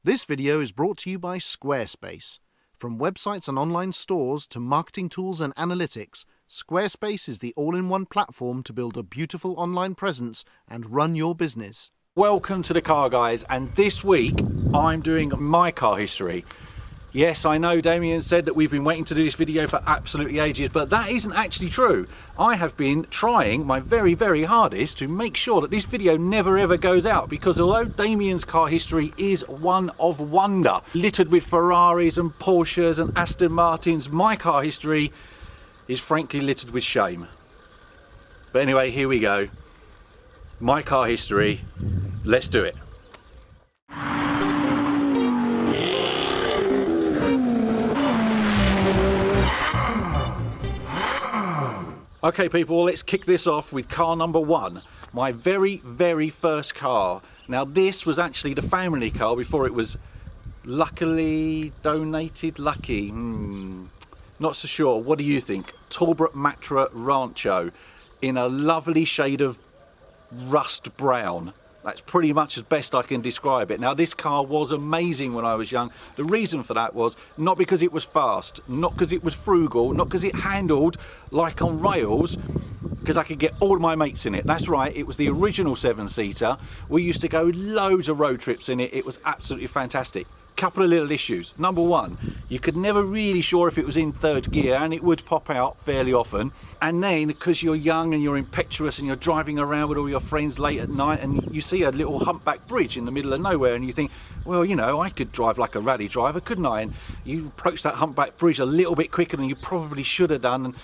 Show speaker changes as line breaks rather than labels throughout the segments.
This video is brought to you by Squarespace. From websites and online stores to marketing tools and analytics, Squarespace is the all-in-one platform to build a beautiful online presence and run your business.
Welcome to the Car Guys, and this week I'm doing my car history. Yes, I know Damian said that we've been waiting to do this video for absolutely ages, but that isn't actually true. I have been trying my very hardest to make sure that this video never ever goes out, because although Damian's car history is one of wonder, littered with Ferraris and Porsches and Aston Martins, my car history is frankly littered with shame. But anyway, here we go. My car history. Let's do it. Okay people, let's kick this off with car number one. My very first car. Now this was actually the family car before it was luckily donated. Not so sure. What do you think? Talbot Matra Rancho in a lovely shade of rust brown. That's pretty much as best I can describe it. Now this car was amazing when I was young. The reason for that was not because it was fast, not because it was frugal, not because it handled like on rails, because I could get all of my mates in it. That's right, it was the original 7-seater. We used to go loads of road trips in it. It was absolutely fantastic. Couple of little issues. Number one, you could never really sure if it was in third gear, and it would pop out fairly often. And then because you're young and you're impetuous and you're driving around with all your friends late at night and you see a little humpback bridge in the middle of nowhere and you think, well, you know, I could drive like a rally driver, couldn't I? And you approach that humpback bridge a little bit quicker than you probably should have done, and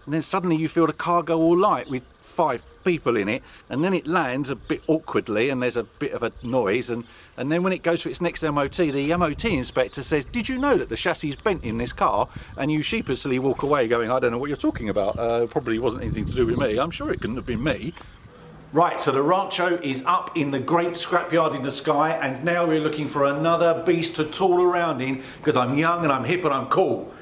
then suddenly you feel the car go all light with 5 people in it, and then it lands a bit awkwardly and there's a bit of a noise, and then when it goes for its next MOT, the MOT inspector says, did you know that the chassis is bent in this car? And you sheepishly walk away going, I don't know what you're talking about, probably wasn't anything to do with me, I'm sure it couldn't have been me. Right, so the Rancho is up in the great scrapyard in the sky, and now we're looking for another beast to tool around in, because I'm young and I'm hip and I'm cool.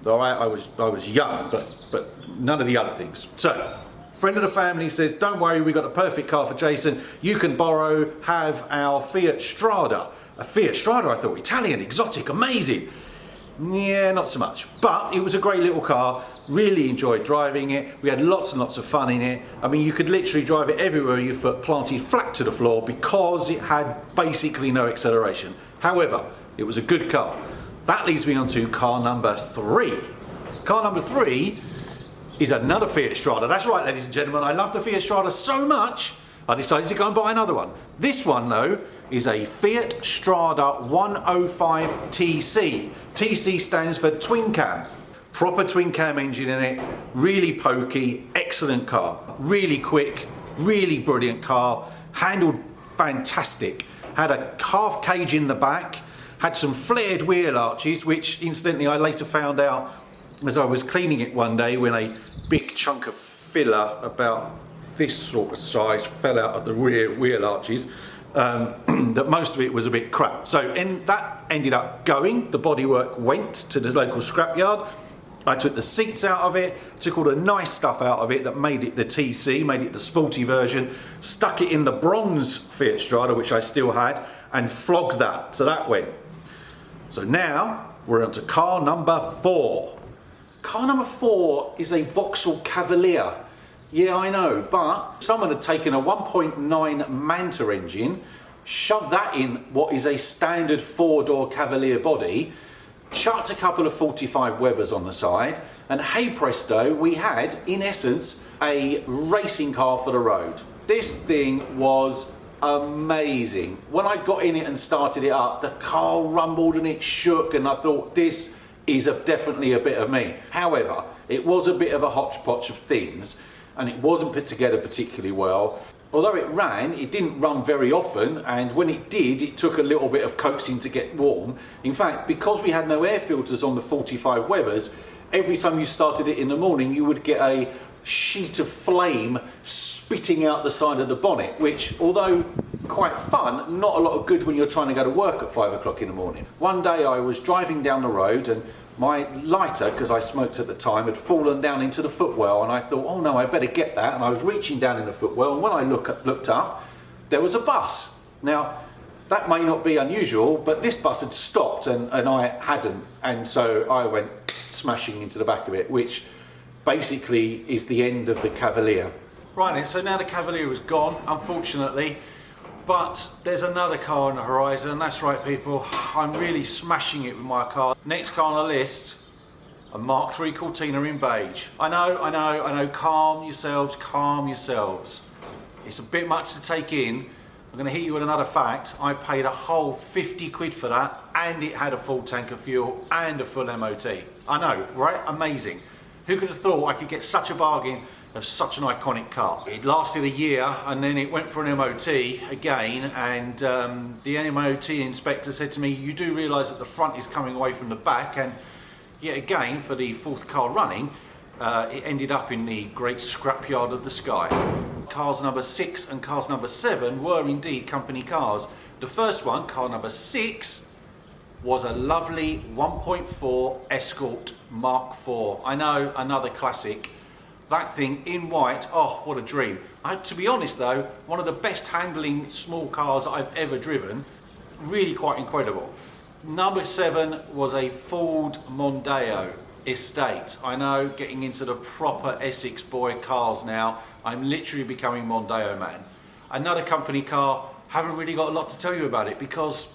Though I was young, but none of the other things. So friend of the family says, don't worry, we've got a perfect car for Jason. You can have our Fiat Strada. A Fiat Strada, I thought, Italian, exotic, amazing. Yeah, not so much. But it was a great little car. Really enjoyed driving it. We had lots and lots of fun in it. I mean, you could literally drive it everywhere your foot planted flat to the floor because it had basically no acceleration. However, it was a good car. That leads me on to car number 3. Car number 3 is another Fiat Strada. That's right, ladies and gentlemen, I love the Fiat Strada so much I decided to go and buy another one. This one though is a Fiat Strada 105 TC. TC stands for twin cam. Proper twin cam engine in it, really pokey, excellent car. Really quick, really brilliant car, handled fantastic. Had a half cage in the back, had some flared wheel arches, which incidentally I later found out as I was cleaning it one day when a big chunk of filler about this sort of size fell out of the rear wheel arches, that most of it was a bit crap. So that ended up going. The bodywork went to the local scrapyard. I took the seats out of it, took all the nice stuff out of it that made it the TC, made it the sporty version, stuck it in the bronze Fiat Strada, which I still had, and flogged that. So that went. So now we're on to car number 4. Car number 4 is a Vauxhall Cavalier. Yeah, I know, but someone had taken a 1.9 Manta engine, shoved that in what is a standard 4-door Cavalier body, chucked a couple of 45 Webers on the side, and hey presto, we had, in essence, a racing car for the road. This thing was amazing. When I got in it and started it up, the car rumbled and it shook, and I thought, this is definitely a bit of me. However, it was a bit of a hodgepodge of things, and it wasn't put together particularly well. Although it ran, it didn't run very often, and when it did, it took a little bit of coaxing to get warm. In fact, because we had no air filters on the 45 Webers, every time you started it in the morning, you would get a sheet of flame spitting out the side of the bonnet, which, although quite fun, not a lot of good when you're trying to go to work at 5 o'clock in the morning. One day I was driving down the road and my lighter, because I smoked at the time, had fallen down into the footwell, and I thought, oh no, I better get that, and I was reaching down in the footwell, and when I looked up, there was a bus. Now, That may not be unusual, but this bus had stopped and I hadn't, and so I went smashing into the back of it, which basically is the end of the Cavalier. Right then, so now the Cavalier is gone, unfortunately, but there's another car on the horizon. That's right, people, I'm really smashing it with my car. Next car on the list, a Mark III Cortina in beige. I know, calm yourselves, calm yourselves. It's a bit much to take in. I'm going to hit you with another fact. I paid a whole 50 quid for that, and it had a full tank of fuel and a full MOT. I know, right? Amazing. Who could have thought I could get such a bargain of such an iconic car? It lasted a year, and then it went for an MOT again, and the MOT inspector said to me, you do realise that the front is coming away from the back, and yet again, for the fourth car running, it ended up in the great scrapyard of the sky. Cars number 6 and cars number 7 were indeed company cars. The first one, car number 6, was a lovely 1.4 Escort Mark IV. I know, another classic. That thing in white, oh, what a dream. To be honest though, one of the best handling small cars I've ever driven. Really quite incredible. Number 7 was a Ford Mondeo estate. I know, getting into the proper Essex boy cars now. I'm literally becoming Mondeo man. Another company car, haven't really got a lot to tell you about it because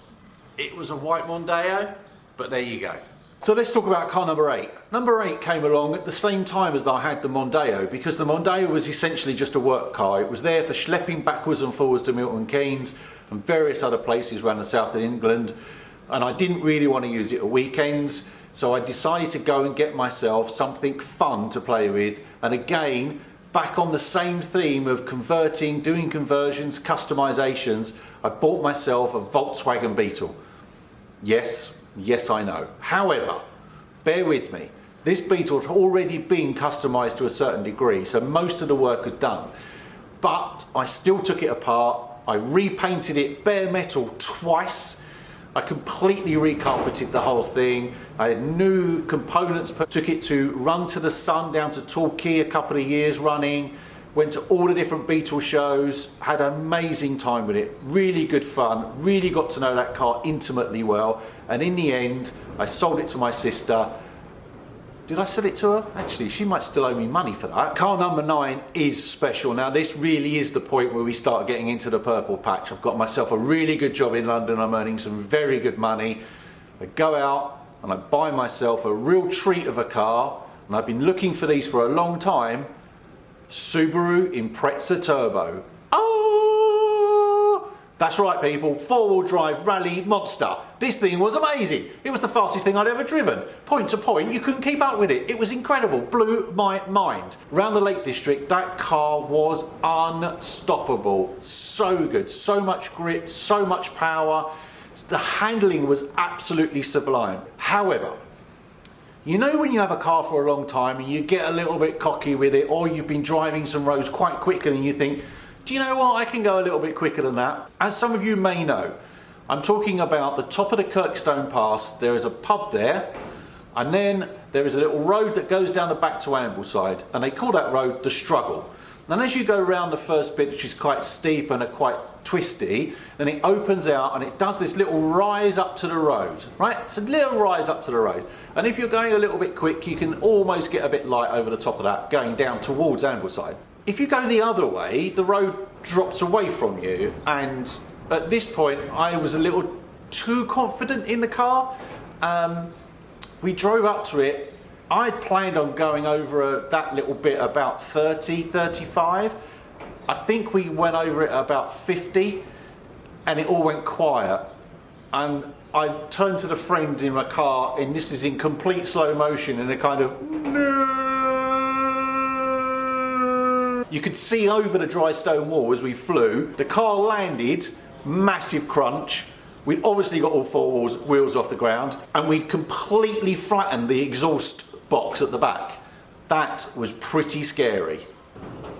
it was a white Mondeo, but there you go. So let's talk about car number 8. Number 8 came along at the same time as I had the Mondeo, because the Mondeo was essentially just a work car. It was there for schlepping backwards and forwards to Milton Keynes and various other places around the south of England, and I didn't really want to use it at weekends, so I decided to go and get myself something fun to play with, and again, back on the same theme of converting, doing conversions, customizations, I bought myself a Volkswagen Beetle. Yes, I know. However, bear with me, this Beetle had already been customized to a certain degree, so most of the work was done. But I still took it apart, I repainted it bare metal twice, I completely recarpeted the whole thing, I had new components, took it to Run to the Sun down to Torquay a couple of years running, went to all the different Beetle shows, had an amazing time with it, really good fun, really got to know that car intimately well, and in the end I sold it to my sister. Did I sell it to her? Actually, she might still owe me money for that. Car number 9 is special. Now this really is the point where we start getting into the purple patch. I've got myself a really good job in London, I'm earning some very good money. I go out and I buy myself a real treat of a car, and I've been looking for these for a long time. Subaru Impreza Turbo. Oh! That's right people, 4-wheel drive rally monster. This thing was amazing. It was the fastest thing I'd ever driven. Point to point, you couldn't keep up with it. It was incredible, blew my mind. Round the Lake District, that car was unstoppable. So good, so much grip, so much power. The handling was absolutely sublime. However, you know when you have a car for a long time and you get a little bit cocky with it, or you've been driving some roads quite quickly and you think, do you know what, I can go a little bit quicker than that. As some of you may know, I'm talking about the top of the Kirkstone Pass. There is a pub there, and then there is a little road that goes down the back to Ambleside, and they call that road the Struggle. And as you go around the first bit, which is quite steep and quite twisty, then it opens out and it does this little rise up to the road, right? It's a little rise up to the road. And if you're going a little bit quick, you can almost get a bit light over the top of that, going down towards Ambleside. If you go the other way, the road drops away from you, and at this point, I was a little too confident in the car. We drove up to it. I'd planned on going over that little bit about 30, 35. I think we went over it about 50, and it all went quiet. And I turned to the friend in my car, and this is in complete slow motion, in a kind of no. You could see over the dry stone wall as we flew. The car landed, massive crunch. We'd obviously got all 4 wheels off the ground, and we'd completely flattened the exhaust box at the back. That was pretty scary.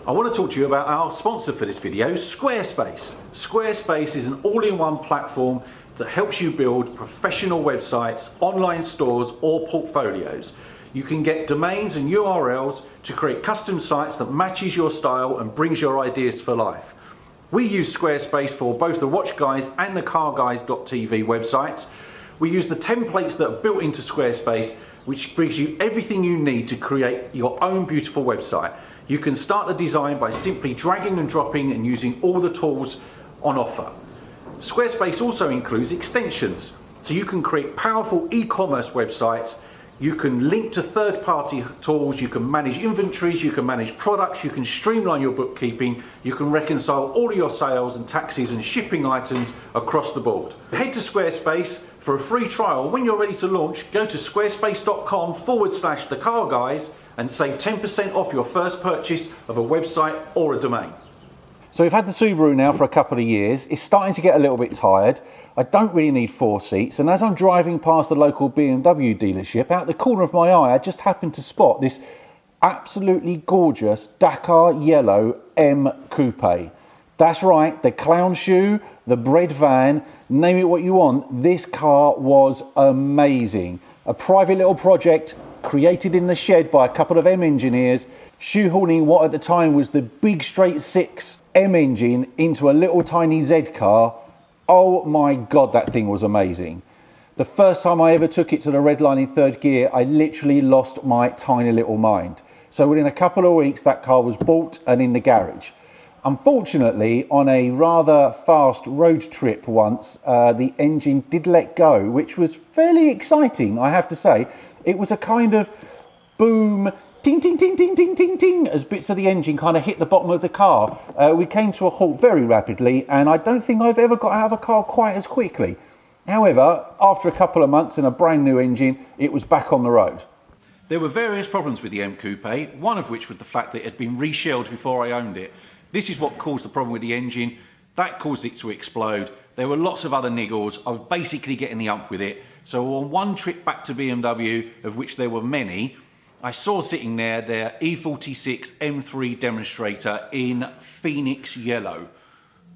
I want to talk to you about our sponsor for this video, Squarespace. Squarespace is an all-in-one platform that helps you build professional websites, online stores, or portfolios. You can get domains and URLs to create custom sites that matches your style and brings your ideas to life. We use Squarespace for both the Watch Guys and the CarGuys.TV websites. We use the templates that are built into Squarespace, which brings you everything you need to create your own beautiful website. You can start the design by simply dragging and dropping and using all the tools on offer. Squarespace also includes extensions, so you can create powerful e-commerce websites. You can link to third-party tools, you can manage inventories, you can manage products, you can streamline your bookkeeping, you can reconcile all of your sales and taxes and shipping items across the board. Head to Squarespace for a free trial. When you're ready to launch, go to squarespace.com/TheCarGuys and save 10% off your first purchase of a website or a domain.
So we've had the Subaru now for a couple of years. It's starting to get a little bit tired. I don't really need 4 seats, and as I'm driving past the local BMW dealership, out the corner of my eye I just happened to spot this absolutely gorgeous Dakar yellow M Coupe. That's right, the clown shoe, the bread van, name it what you want. This car was amazing. A private little project created in the shed by a couple of M engineers, shoehorning what at the time was the big straight 6 M engine into a little tiny Z car. Oh my God, that thing was amazing. The first time I ever took it to the red line in 3rd gear, I literally lost my tiny little mind. So within a couple of weeks, that car was bought and in the garage. Unfortunately, on a rather fast road trip once, the engine did let go, which was fairly exciting, I have to say. It was a kind of boom, ting, ting, ting, ting, ting, ting, ting, as bits of the engine kind of hit the bottom of the car. We came to a halt very rapidly, and I don't think I've ever got out of a car quite as quickly. However, after a couple of months and a brand new engine, it was back on the road.
There were various problems with the M Coupe, one of which was the fact that it had been reshelled before I owned it. This is what caused the problem with the engine. That caused it to explode. There were lots of other niggles. I was basically getting the ump with it. So on one trip back to BMW, of which there were many, I saw sitting there their E46 M3 demonstrator in Phoenix yellow.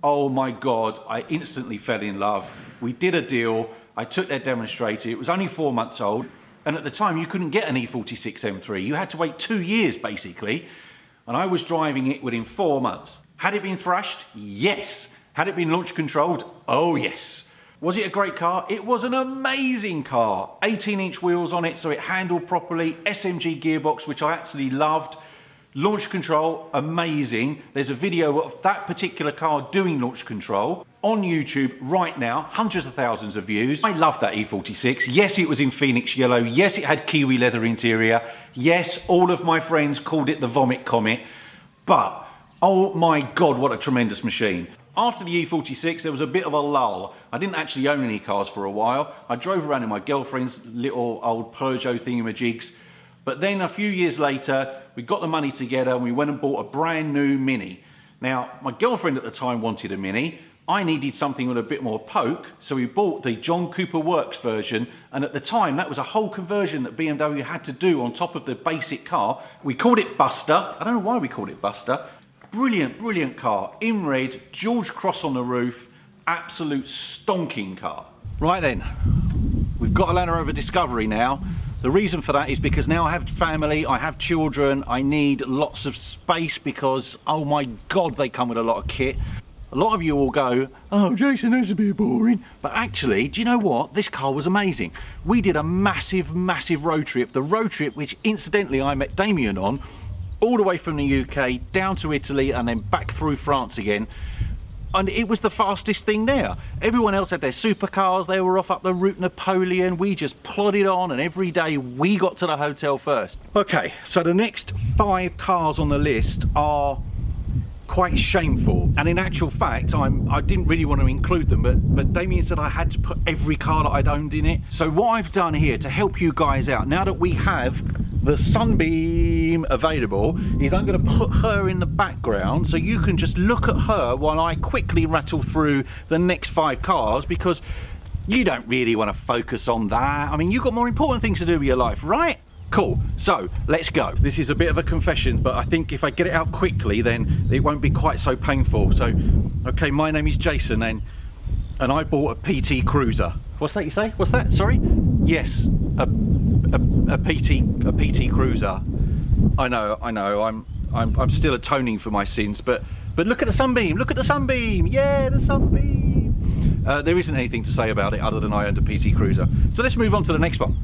Oh my God, I instantly fell in love. We did a deal. I took their demonstrator. It was only 4 months old. And at the time, you couldn't get an E46 M3. You had to wait 2 years, basically. And I was driving it within 4 months. Had it been thrashed? Yes. Had it been launch controlled? Oh, yes. Was it a great car? It was an amazing car. 18-inch wheels on it, so it handled properly. SMG gearbox, which I actually loved. Launch control, amazing. There's a video of that particular car doing launch control on YouTube right now. Hundreds of thousands of views. I love that E46. Yes, it was in Phoenix yellow. Yes, it had kiwi leather interior. Yes, all of my friends called it the Vomit Comet. But, oh my God, what a tremendous machine. After the E46, there was a bit of a lull. I didn't actually own any cars for a while. I drove around in my girlfriend's little old Peugeot thingamajigs. But then a few years later, we got the money together and we went and bought a brand new Mini. Now, my girlfriend at the time wanted a Mini. I needed something with a bit more poke, so we bought the John Cooper Works version. And at the time, that was a whole conversion that BMW had to do on top of the basic car. We called it Buster. I don't know why we called it Buster. Brilliant, brilliant car. In red, George Cross on the roof. Absolute stonking car. Right then, we've got a Land Rover Discovery now. The reason for that is because now I have family, I have children, I need lots of space because, oh my God, they come with a lot of kit. A lot of you will go, oh Jason, that's a bit boring. But actually, do you know what? This car was amazing. We did a massive, massive road trip. The road trip which incidentally I met Damian on, all the way from the UK down to Italy and then back through France again. And it was the fastest thing there. Everyone else had their supercars, they were off up the Route Napoleon. We just plodded on and every day we got to the hotel first. Okay, so the next 5 cars on the list are quite shameful. And in actual fact, I didn't really want to include them, but Damien said I had to put every car that I'd owned in it. So what I've done here to help you guys out, now that we have the Sunbeam available, is I'm going to put her in the background so you can just look at her while I quickly rattle through the next 5 cars, because you don't really want to focus on that. I mean, you've got more important things to do with your life, right? Cool, so let's go. This is a bit of a confession, but I think if I get it out quickly, then it won't be quite so painful. So, okay, my name is Jason, and I bought a PT Cruiser. What's that you say? What's that? Sorry? Yes, a PT Cruiser. I know,
I'm still atoning for my sins, but look at the Sunbeam, look at the Sunbeam, yeah, the Sunbeam. There isn't anything to say about it other than I owned a PT Cruiser. So let's move on to the next one.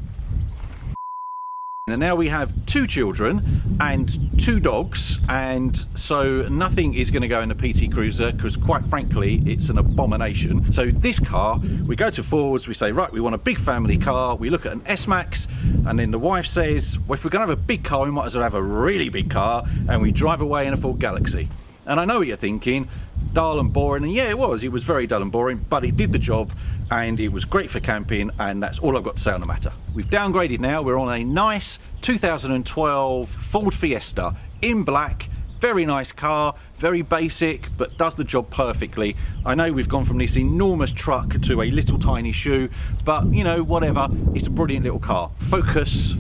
And now we have 2 children and 2 dogs, and so nothing is going to go in the PT Cruiser because, quite frankly, it's an abomination. So this car, we go to Fords, we say, right, we want a big family car, we look at an S-Max, and then the wife says, well, if we're going to have a big car, we might as well have a really big car, and we drive away in a Ford Galaxy. And I know what you're thinking, dull and boring, and yeah, it was very dull and boring, but it did the job, and it was great for camping, and that's all I've got to say on the matter. We've downgraded now, we're on a nice 2012 Ford Fiesta in black, very nice car, very basic, but does the job perfectly. I know we've gone from this enormous truck to a little tiny shoe, but you know, whatever, it's a brilliant little car. Focus.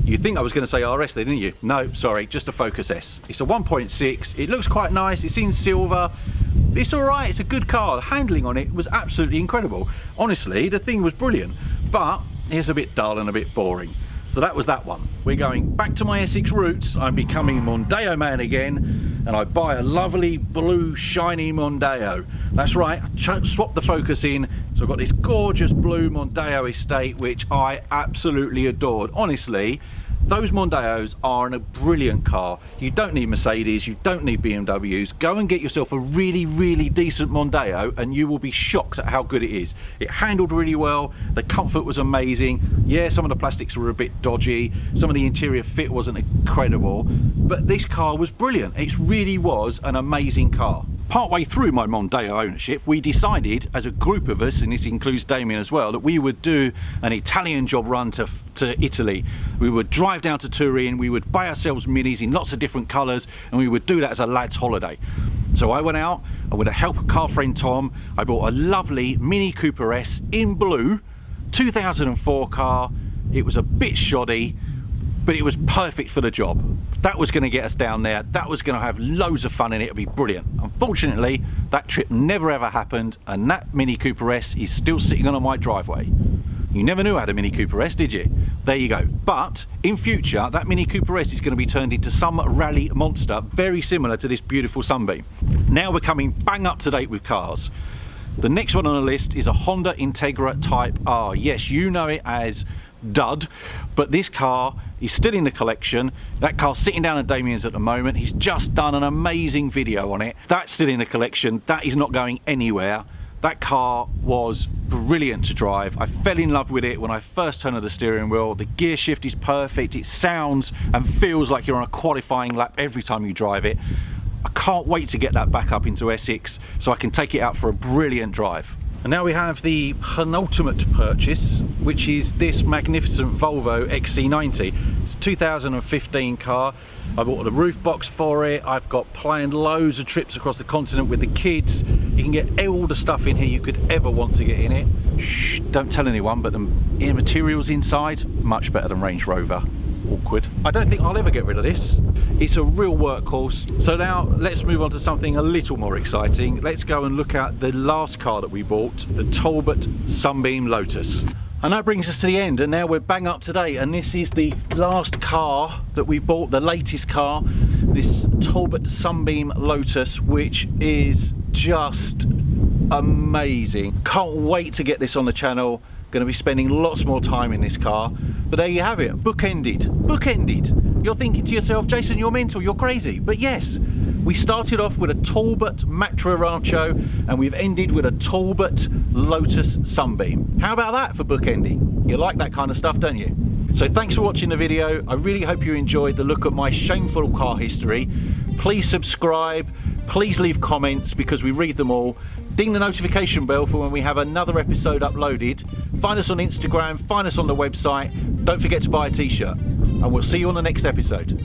You think I was going to say RS there, didn't you? No, sorry, just a Focus S. It's a 1.6, it looks quite nice, it's in silver, it's alright, it's a good car. The handling on it was absolutely incredible. Honestly, the thing was brilliant, but it's a bit dull and a bit boring. So that was that one. We're going back to my Essex roots. I'm becoming a Mondeo man again, and I buy a lovely blue shiny Mondeo. That's right, I swapped the Focus in, so I've got this gorgeous blue Mondeo estate, which I absolutely adored. Honestly, those Mondeos are a brilliant car. You don't need Mercedes, you don't need BMWs. Go and get yourself a really, really decent Mondeo and you will be shocked at how good it is. It handled really well, the comfort was amazing. Yeah, some of the plastics were a bit dodgy, some of the interior fit wasn't incredible, but this car was brilliant. It really was an amazing car. Partway through my Mondeo ownership, we decided as a group of us, and this includes Damian as well, that we would do an Italian job run to Italy. We would drive down to Turin, we would buy ourselves minis in lots of different colours, and we would do that as a lad's holiday. So I went out, and with the help of car friend Tom, I bought a lovely Mini Cooper S in blue, 2004 car. It was a bit shoddy, but it was perfect for the job. That was going to get us down there, that was going to have loads of fun in it, it'd be brilliant. Unfortunately, that trip never ever happened, and that Mini Cooper S is still sitting on my driveway. You never knew I had a Mini Cooper S, did you? There you go. But in future, that Mini Cooper S is going to be turned into some rally monster very similar to this beautiful Sunbeam. Now we're coming bang up to date with cars. The next one on the list is a Honda Integra Type R. Yes, you know it as dud, but this car is still in the collection. That car's sitting down at Damian's at the moment. He's just done an amazing video on it. That's still in the collection. That is not going anywhere. That car was brilliant to drive. I fell in love with it when I first turned on the steering wheel. The gear shift is perfect. It sounds and feels like you're on a qualifying lap every time you drive it. I can't wait to get that back up into Essex so I can take it out for a brilliant drive. And now we have the penultimate purchase, which is this magnificent Volvo XC90. It's a 2015 car. I bought the roof box for it. I've got planned loads of trips across the continent with the kids. You can get all the stuff in here you could ever want to get in it. Shh, don't tell anyone, but the materials inside, much better than Range Rover. Awkward. I don't think I'll ever get rid of this. It's a real workhorse. So now let's move on to something a little more exciting. Let's go and look at the last car that we bought, the Talbot Sunbeam Lotus. And that brings us to the end, and now we're bang up to date, and this is the last car that we bought, the latest car, this Talbot Sunbeam Lotus, which is just amazing. Can't wait to get this on the channel. Going to be spending lots more time in this car, but there you have it, bookended. You're thinking to yourself, Jason, you're mental, you're crazy. But yes, we started off with a Talbot Matra Rancho, and we've ended with a Talbot Lotus Sunbeam. How about that for bookending? You like that kind of stuff, don't you? So thanks for watching the video. I really hope you enjoyed the look at my shameful car history. Please subscribe, please leave comments because we read them all. Ding the notification bell for when we have another episode uploaded. Find us on Instagram, find us on the website. Don't forget to buy a t-shirt, and we'll see you on the next episode.